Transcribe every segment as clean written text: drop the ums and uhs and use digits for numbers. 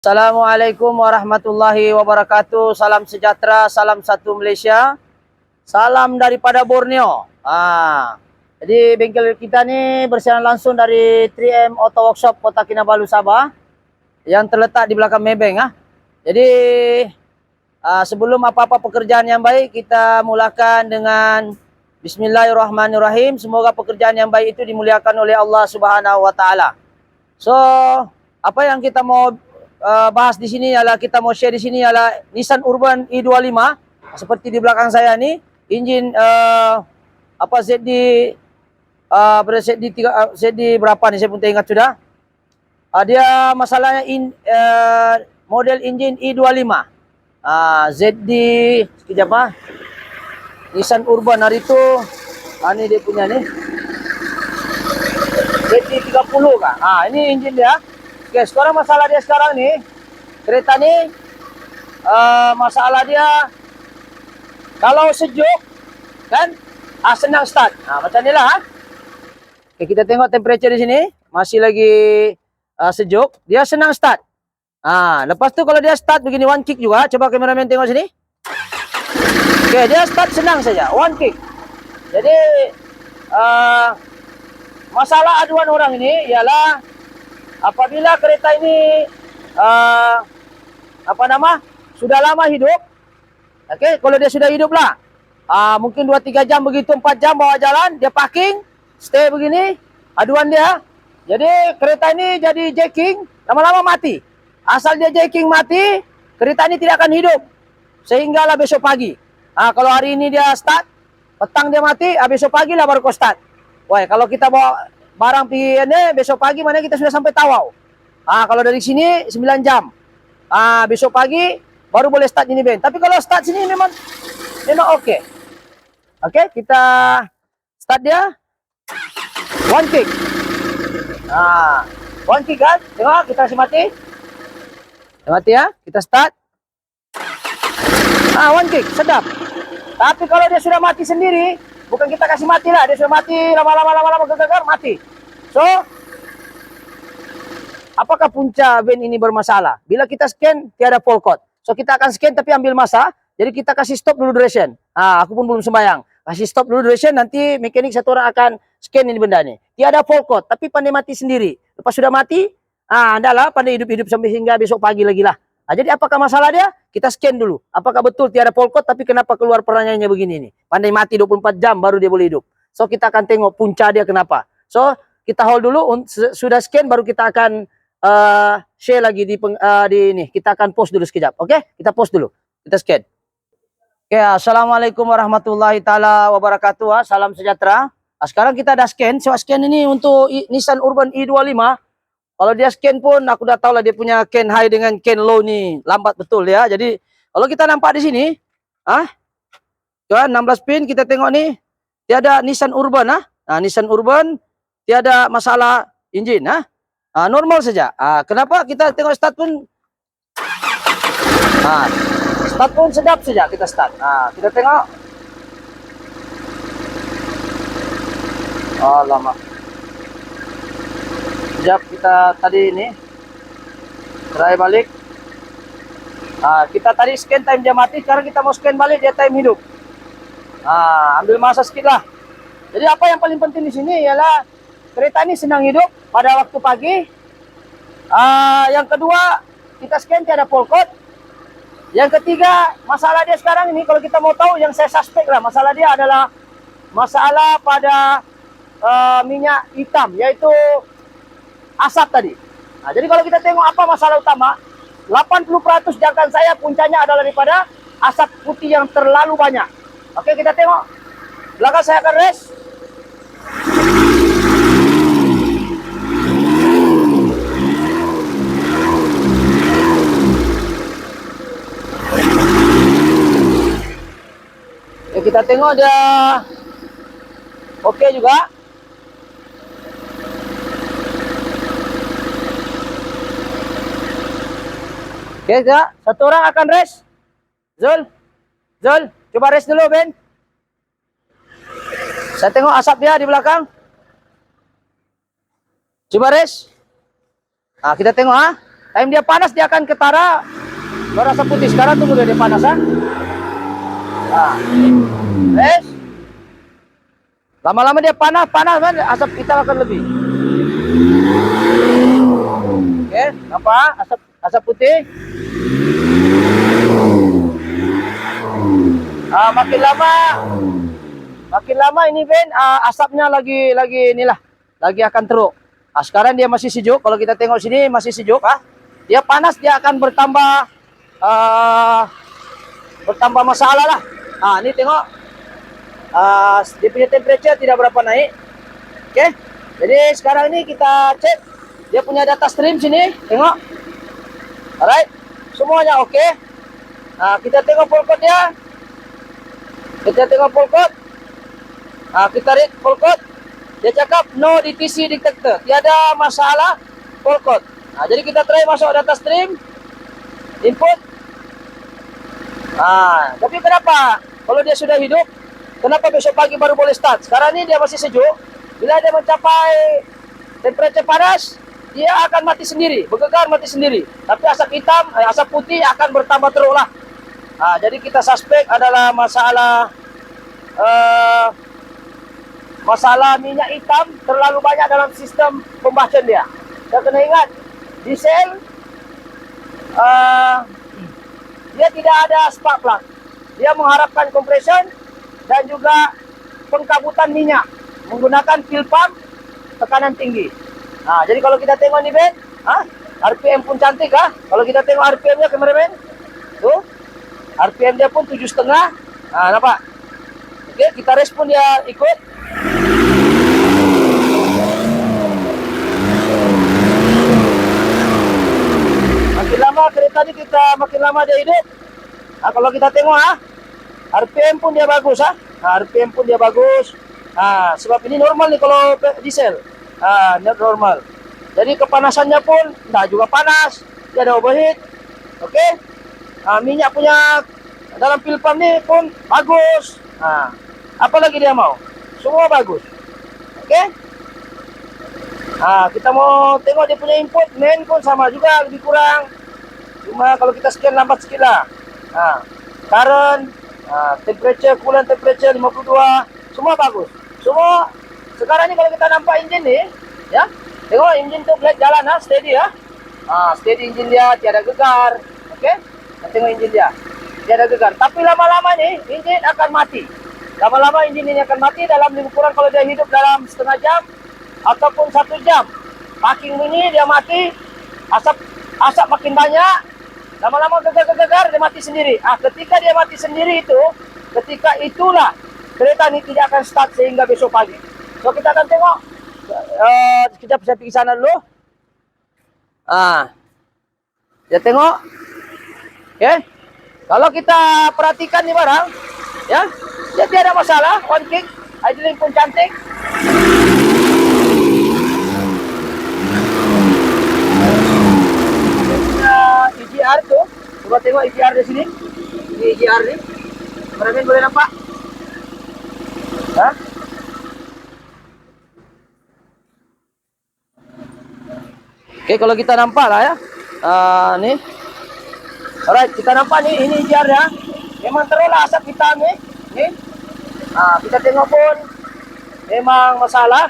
Assalamualaikum warahmatullahi wabarakatuh. Salam sejahtera, salam satu Malaysia. Salam daripada Borneo. Jadi bengkel kita ni bersiaran langsung dari 3M Auto Workshop Kota Kinabalu, Sabah, yang terletak di belakang Maybank. Jadi sebelum apa-apa pekerjaan yang baik, kita mulakan dengan Bismillahirrahmanirrahim. Semoga pekerjaan yang baik itu dimuliakan oleh Allah Subhanahu Wa Taala. So, apa yang kita mau bahas di sini ialah, kita mau share di sini ialah Nissan Urban i25 seperti di belakang saya ni, engine ZD ZD berapa ni saya pun tak ingat sudah. Dia masalahnya model engine i25 ZD sekejap Nissan Urban hari tu ni dia punya ni ZD30 kah? Ini engine dia. Oke, sekarang masalah dia sekarang ni, kereta ni masalah dia kalau sejuk kan senang start. Macam ni lah. Oke, kita tengok temperature di sini masih lagi sejuk, dia senang start. Lepas tu kalau dia start begini one kick juga, coba kameramen tengok sini. Oke, dia start senang saja, one kick. Jadi masalah aduan orang ini ialah apabila kereta ini sudah lama hidup, kalau dia sudah hidup lah, mungkin 2-3 jam begitu, 4 jam bawa jalan, dia parking, stay begini, aduan dia. Jadi kereta ini jadi jacking, lama-lama mati. Asal dia jacking mati, kereta ini tidak akan hidup, sehinggalah besok pagi. Kalau hari ini dia start, petang dia mati, besok pagi lah baru kau start. Wah, kalau kita bawa barang pergi ini, besok pagi mana kita sudah sampai Tawau. Kalau dari sini 9 jam. Besok pagi baru boleh start ini Ben. Tapi kalau start sini memang oke. Oke, kita start dia. One kick. One kick kan? Tengok, kita kasih mati. Mati ya, kita start. One kick, sedap. Tapi kalau dia sudah mati sendiri, bukan kita kasih mati lah, dia sudah mati lama-lama gagal mati. So, apakah punca van ini bermasalah? Bila kita scan tiada fault code. So kita akan scan tapi ambil masa. Jadi kita kasih stop dulu duration. Aku pun belum sembayang. Kasih stop dulu duration, nanti mekanik satu orang akan scan ini benda ni. Tiada fault code tapi pandai mati sendiri. Lepas sudah mati, andalah pandai hidup-hidup sampai hingga besok pagi lagi lah. Jadi apakah masalah dia? Kita scan dulu. Apakah betul tiada fault code tapi kenapa keluar perannya begini nih? Pandai mati 24 jam baru dia boleh hidup. So kita akan tengok punca dia kenapa. So kita hold dulu, sudah scan baru kita akan share lagi di ini. Kita akan post dulu sekejap. Oke? Kita post dulu. Kita scan. Oke, assalamualaikum warahmatullahi taala wabarakatuh. Salam sejahtera. Sekarang kita dah scan. So scan ini untuk Nissan Urban i25. Kalau dia scan pun aku dah tahu lah dia punya can high dengan can low ni lambat betul ya. Jadi kalau kita nampak di sini, kan 16 pin kita tengok ni tiada Nissan Urban Nissan Urban tiada masalah engine normal saja. Kenapa kita tengok start pun start pun sedap saja kita start. Kita tengok. Lama. Sekejap kita tadi ini try balik. Kita tadi scan time dia mati, sekarang kita mau scan balik dia time hidup. Ambil masa sedikit lah. Jadi apa yang paling penting di sini ialah kereta ini senang hidup pada waktu pagi. Yang kedua, kita scan tiada fault code. Yang ketiga, masalah dia sekarang ini kalau kita mau tahu, yang saya suspek lah, masalah dia adalah masalah pada minyak hitam, yaitu asap tadi. Jadi kalau kita tengok apa masalah utama, 80% jangkaan saya puncanya adalah daripada asap putih yang terlalu banyak. Oke, kita tengok. Belakang saya akan rest. Kita tengok dia oke juga. Oke, satu orang akan rest. Zul, coba rest dulu Ben. Saya tengok asap dia di belakang. Coba rest. Kita tengok Time dia panas dia akan ketara berasa putih. Sekarang tunggu dia panas ha. Nah, yes. Lama-lama dia panas kan asap hitam akan lebih. Oke, nampak asap putih. Makin lama ini Ben asapnya lagi inilah lagi akan teruk. Sekarang dia masih sejuk. Kalau kita tengok sini masih sejuk dia panas dia akan bertambah masalah lah. Ini tengok dia punya temperature tidak berapa naik. Oke. Jadi sekarang ini kita cek dia punya data stream sini, tengok. Alright. Semuanya oke. Kita tengok full code dia. Kita read full code. Dia cakap no DTC detector, tiada masalah full code. Jadi kita try masuk data stream, input. Tapi kenapa kalau dia sudah hidup, kenapa besok pagi baru boleh start? Sekarang ini dia masih sejuk. Bila dia mencapai temperature panas, dia akan mati sendiri, bergegar mati sendiri. Tapi asap hitam, asap putih akan bertambah terus lah. Jadi kita suspek adalah masalah minyak hitam terlalu banyak dalam sistem combustion dia. Kita kena ingat, diesel dia tidak ada spark plug. Dia mengharapkan compression dan juga pengkabutan minyak menggunakan fuel pump tekanan tinggi. Jadi kalau kita tengok ni Ben, RPM pun cantik Kalau kita tengok RPM-nya kameraman, tuh RPM dia pun 7,5. Nampak? Oke, kita respon dia ikut. Makin lama kereta ni makin lama dia hidup. Kalau kita tengok RPM pun dia bagus RPM pun dia bagus. Sebab ini normal nih kalau diesel. Normal. Jadi kepanasannya pun juga panas. Dia ada overheat. Oke. Minyak punya dalam fuel pump ni pun bagus. Apa lagi dia mau? Semua bagus. Oke. Kita mau tengok dia punya input, main pun sama juga, lebih kurang. Cuma kalau kita scan lambat sikit lah. Current, temperature, coolant temperature 52, semua bagus. Semua sekarang ni kalau kita nampak enjin ni, ya. Tengok enjin tu flat jalan steady steady enjin dia, tiada gegar. Okey? Tengok enjin dia. Tiada gegar. Tapi lama-lama ni enjin akan mati. Lama-lama enjin ini akan mati dalam lebih kurang kalau dia hidup dalam setengah jam ataupun 1 jam. Parking bunyi dia mati, asap makin banyak. Lama-lama gegar dia mati sendiri. Ketika dia mati sendiri itu, ketika itulah kereta ini tidak akan start sehingga besok pagi. So kita akan tengok. Kita bisa pergi sana dulu. Kita tengok. Okay. Kalau kita perhatikan ni barang, ya, dia tiada masalah. One kick, idling pun cantik. EGR tu, coba tengok EGR di sini. Ini EGR ni, kameramen boleh nampak? Oke, kalau kita nampak lah ya. Nih. Alright, kita nampak nih, ini EGR ya. Memang terus lah asap hitam nih. Nih. Kita tengok pun memang masalah.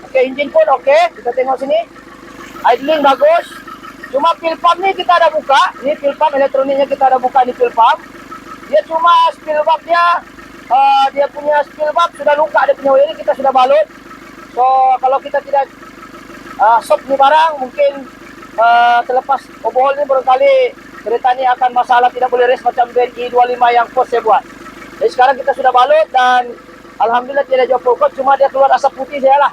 Oke, engine pun oke. Kita tengok sini. Idling bagus. Cuma fuel pump ni kita ada buka. Ini fuel pump elektroniknya kita ada buka di fuel pump. Dia cuma spill valve dia punya spill valve sudah luka, dia punya wiring kita sudah balut. So kalau kita tidak shop ni barang, mungkin selepas overhaul ni barangkali kereta ni akan masalah tidak boleh race macam BNI 25 yang post saya buat. Jadi sekarang kita sudah balut dan alhamdulillah tidak jauh pokok, cuma dia keluar asap putih saya lah.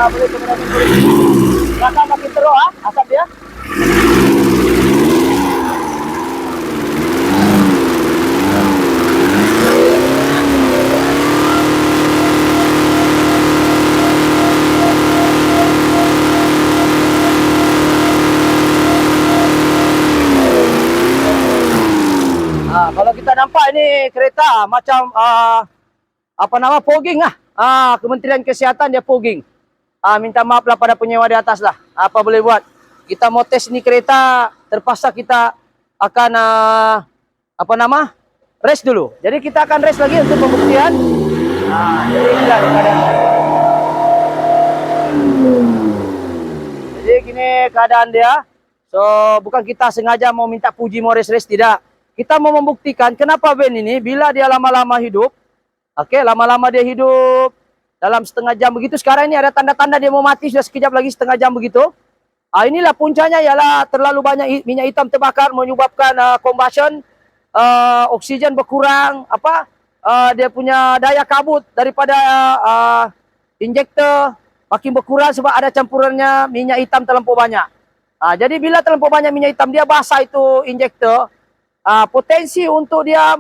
Boleh kemudian rasa makin teruk asap dia. Kalau kita nampak nampak ini kereta macam apa nama fogging lah. Kementerian Kesihatan dia fogging. Minta maaf lah pada penyewa di atas lah. Apa boleh buat? Kita mau tes ini kereta, terpaksa kita akan apa nama? Rest dulu. Jadi kita akan rest lagi untuk pembuktian. Jadi inilah keadaan. Jadi gini keadaan dia. So bukan kita sengaja mau minta puji mau rest tidak. Kita mau membuktikan kenapa van ini bila dia lama-lama hidup, oke, lama-lama dia hidup dalam setengah jam begitu. Sekarang ini ada tanda-tanda dia mau mati, sudah sekejap lagi setengah jam begitu. Inilah puncanya ialah terlalu banyak minyak hitam terbakar menyebabkan combustion, oksigen berkurang, dia punya daya kabut daripada injektor makin berkurang sebab ada campurannya minyak hitam terlampau banyak. Jadi bila terlampau banyak minyak hitam dia basah itu injektor, potensi untuk dia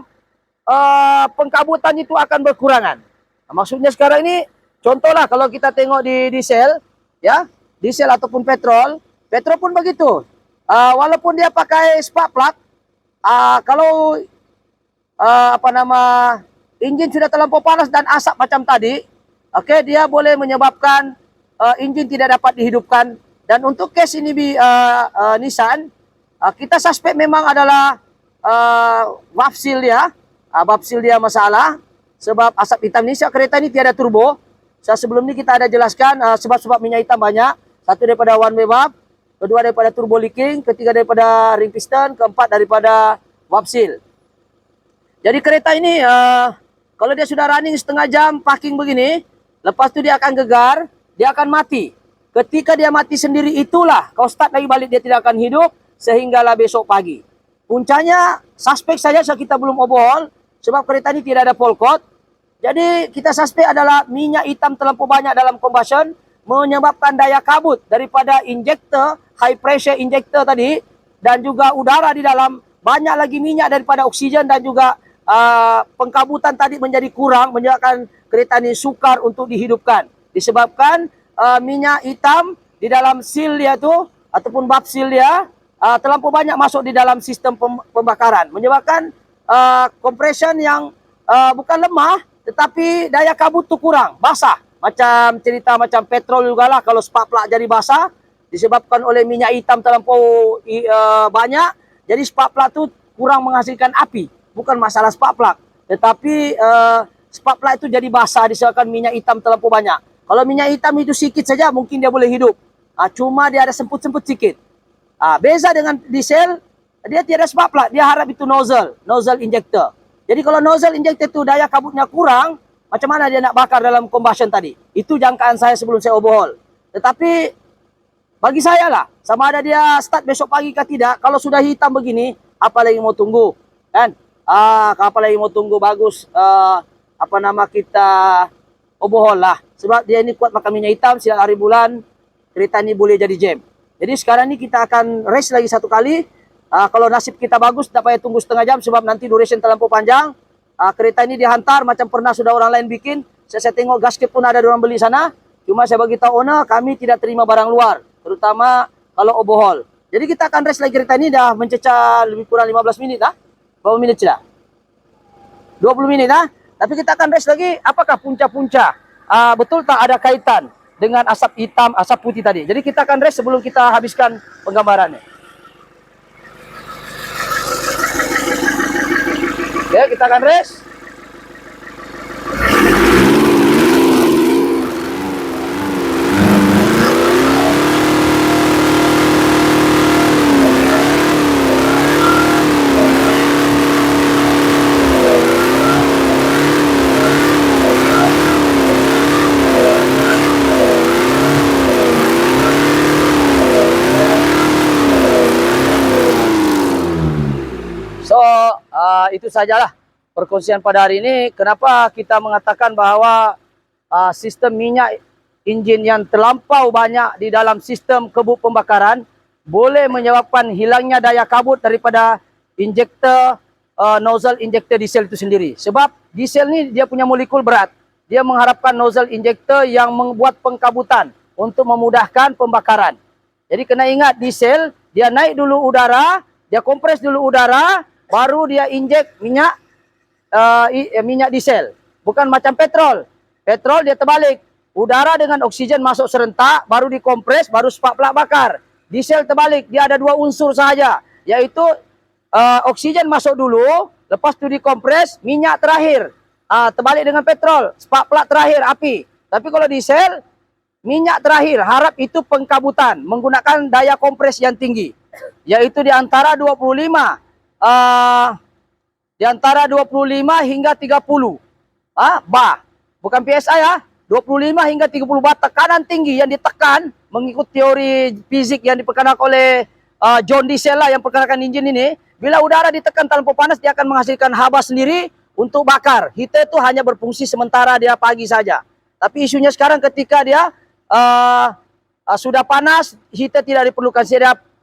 pengkabutan itu akan berkurangan. Maksudnya sekarang ini contohlah kalau kita tengok di diesel, ya, diesel ataupun petrol pun begitu. Walaupun dia pakai spark plug, kalau apa nama enjin sudah terlampau panas dan asap macam tadi, oke, dia boleh menyebabkan enjin tidak dapat dihidupkan. Dan untuk case ini Nissan, kita suspek memang adalah valve seal dia, valve seal dia masalah sebab asap hitam ini. Kereta ini tiada turbo. Sebelum ini kita ada jelaskan sebab-sebab minyak hitam banyak. Satu daripada one way valve, kedua daripada turbo leaking, ketiga daripada ring piston, keempat daripada valve seal. Jadi kereta ini kalau dia sudah running setengah jam parking begini, lepas tu dia akan gegar, dia akan mati. Ketika dia mati sendiri itulah kau start lagi balik dia tidak akan hidup sehinggalah besok pagi. Puncanya suspek saja kita belum overhaul sebab kereta ini tidak ada polkot. Jadi kita suspek adalah minyak hitam terlampau banyak dalam combustion menyebabkan daya kabut daripada injektor, high pressure injektor tadi, dan juga udara di dalam banyak lagi minyak daripada oksigen, dan juga pengkabutan tadi menjadi kurang menyebabkan kereta ini sukar untuk dihidupkan. Disebabkan minyak hitam di dalam seal dia tu ataupun valve seal dia terlampau banyak masuk di dalam sistem pembakaran menyebabkan compression yang bukan lemah tetapi daya kabut tu kurang, basah. Macam cerita macam petrol juga lah, kalau spark plug jadi basah disebabkan oleh minyak hitam terlampau banyak, jadi spark plug tu kurang menghasilkan api. Bukan masalah spark plug, tetapi spark plug itu jadi basah disebabkan minyak hitam terlampau banyak. Kalau minyak hitam itu sikit saja mungkin dia boleh hidup. Cuma dia ada semput-semput sikit. Beza dengan diesel, dia tiada spark plug, dia harap itu nozzle injector. Jadi kalau nozzle injector itu daya kabutnya kurang, macam mana dia nak bakar dalam combustion tadi? Itu jangkaan saya sebelum saya overhaul. Tetapi bagi saya lah, sama ada dia start besok pagi ke tidak, kalau sudah hitam begini, apa lagi mau tunggu? Kan? Apa lagi mau tunggu? Bagus kita overhaul lah. Sebab dia ini kuat makan minyak hitam, siang hari bulan kereta ini boleh jadi jam. Jadi sekarang ini kita akan race lagi satu kali. Kalau nasib kita bagus tak payah tunggu setengah jam sebab nanti duration terlampau panjang. Kereta ini dihantar macam pernah sudah orang lain bikin. Saya tengok gasket pun ada orang beli sana. Cuma saya bagi tahu owner, kami tidak terima barang luar, terutama kalau overhaul. Jadi kita akan race lagi kereta ini, dah mencecah lebih kurang 15 minit dah. Berapa minit sudah? 20 menit dah. Tapi kita akan race lagi, apakah punca-punca betul tak ada kaitan dengan asap hitam, asap putih tadi. Jadi kita akan race sebelum kita habiskan penggambarannya. Oke, kita akan race. Itu sajalah perkongsian pada hari ini. Kenapa kita mengatakan bahwa sistem minyak enjin yang terlampau banyak di dalam sistem kebut pembakaran boleh menyebabkan hilangnya daya kabut daripada injektor, nozzle injektor diesel itu sendiri. Sebab diesel ni dia punya molekul berat. Dia mengharapkan nozzle injektor yang membuat pengkabutan untuk memudahkan pembakaran. Jadi kena ingat diesel, dia naik dulu udara, dia kompres dulu udara, baru dia injek minyak minyak diesel. Bukan macam petrol. Petrol dia terbalik. Udara dengan oksigen masuk serentak, baru dikompres, baru spark plug bakar. Diesel terbalik, dia ada 2 unsur saja, yaitu oksigen masuk dulu, lepas itu dikompres, minyak terakhir. Terbalik dengan petrol, spark plug terakhir, api. Tapi kalau diesel, minyak terakhir, harap itu pengkabutan, menggunakan daya kompres yang tinggi, yaitu di antara 25 hingga 30 bar, bukan PSI ya, 25 hingga 30 bar tekanan tinggi yang ditekan mengikut teori fizik yang diperkenalkan oleh John Diesel lah yang perkenalkan enjin ini. Bila udara ditekan tanpa panas, dia akan menghasilkan haba sendiri untuk bakar. Heater itu hanya berfungsi sementara, dia pagi saja. Tapi isunya sekarang ketika dia sudah panas, heater tidak diperlukan.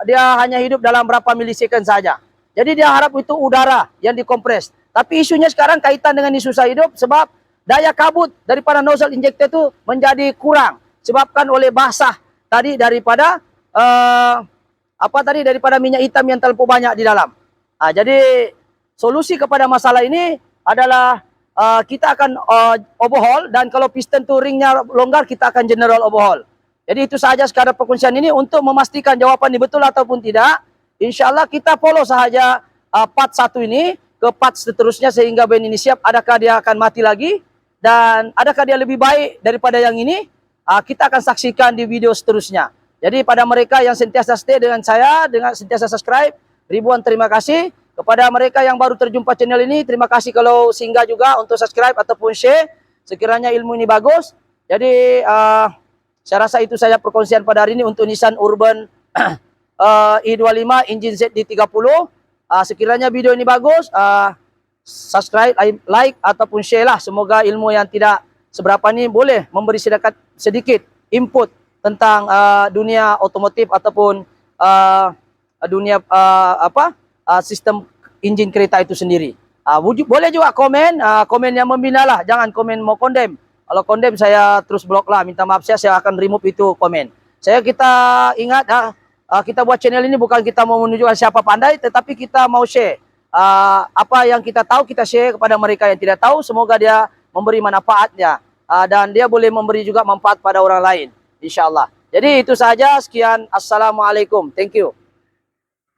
Dia hanya hidup dalam berapa milisecond saja. Jadi dia harap itu udara yang dikompres. Tapi isunya sekarang kaitan dengan isu susah hidup sebab daya kabut daripada nozzle injector itu menjadi kurang. Sebabkan oleh basah tadi daripada daripada minyak hitam yang terlalu banyak di dalam. Jadi solusi kepada masalah ini adalah kita akan overhaul, dan kalau piston tu ringnya longgar, kita akan general overhaul. Jadi itu sahaja sekadar perkongsian ini untuk memastikan jawapan ini betul ataupun tidak. InsyaAllah kita follow sahaja part 1 ini ke part seterusnya sehingga band ini siap. Adakah dia akan mati lagi dan adakah dia lebih baik daripada yang ini, kita akan saksikan di video seterusnya. Jadi pada mereka yang sentiasa stay dengan saya, dengan sentiasa subscribe, ribuan terima kasih. Kepada mereka yang baru terjumpa channel ini, terima kasih kalau singgah juga untuk subscribe ataupun share. Sekiranya ilmu ini bagus. Jadi saya rasa itu saja perkongsian pada hari ini untuk Nissan Urban i25 engine ZD30. Sekiranya video ini bagus, subscribe, like ataupun share lah. Semoga ilmu yang tidak seberapa ini boleh memberi sedikit input tentang dunia otomotif ataupun dunia sistem engine kereta itu sendiri. Boleh juga komen, komen yang membina lah, jangan komen mau condemn. Kalau condemn saya terus blok lah, minta maaf, saya akan remove itu komen. Kita ingat, kita buat channel ini bukan kita mau menunjukkan siapa pandai, tetapi kita mau share apa yang kita tahu, kita share kepada mereka yang tidak tahu. Semoga dia memberi manfaatnya, dan dia boleh memberi juga manfaat pada orang lain, insyaAllah. Jadi itu saja, sekian, assalamualaikum, thank you.